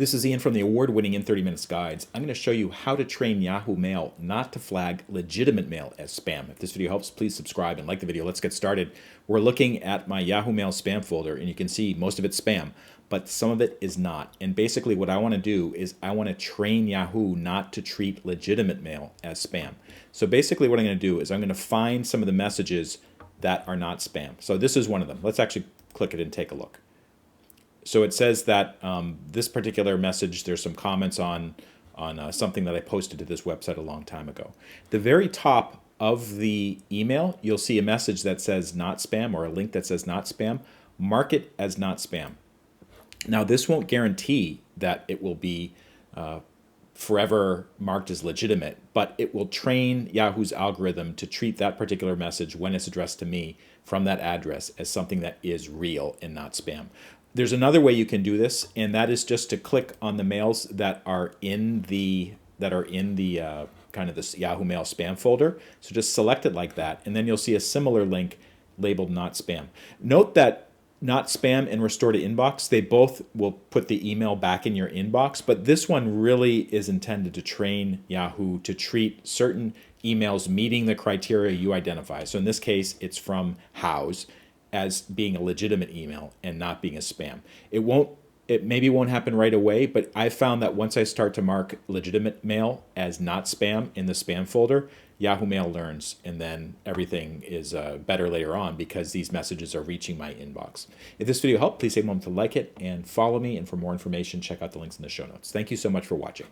This is Ian from the award-winning In 30 Minutes Guides. I'm going to show you how to train Yahoo Mail not to flag legitimate mail as spam. If this video helps, please subscribe and like the video. Let's get started. We're looking at my Yahoo Mail spam folder, and you can see most of it's spam, but some of it is not. And basically what I want to do is I want to train Yahoo not to treat legitimate mail as spam. So basically what I'm going to do is I'm going to find some of the messages that are not spam. So this is one of them. Let's actually click it and take a look. So it says that this particular message, there's some comments on something that I posted to this website a long time ago. The very top of the email, you'll see a message that says not spam, or a link that says not spam. Mark it as not spam. Now this won't guarantee that it will be forever marked as legitimate, but it will train Yahoo's algorithm to treat that particular message when it's addressed to me from that address as something that is real and not spam. There's another way you can do this, and that is just to click on the mails that are in the kind of this Yahoo Mail spam folder. So just select it like that, and then you'll see a similar link labeled not spam. Note that not spam and restore to inbox, they both will put the email back in your inbox, but this one really is intended to train Yahoo to treat certain emails meeting the criteria you identify. So in this case, it's from House, as being a legitimate email and not being a spam. It maybe won't happen right away, but I found that once I start to mark legitimate mail as not spam in the spam folder, Yahoo Mail learns, and then everything is better later on because these messages are reaching my inbox. If this video helped, please take a moment to like it and follow me. And for more information, check out the links in the show notes. Thank you so much for watching.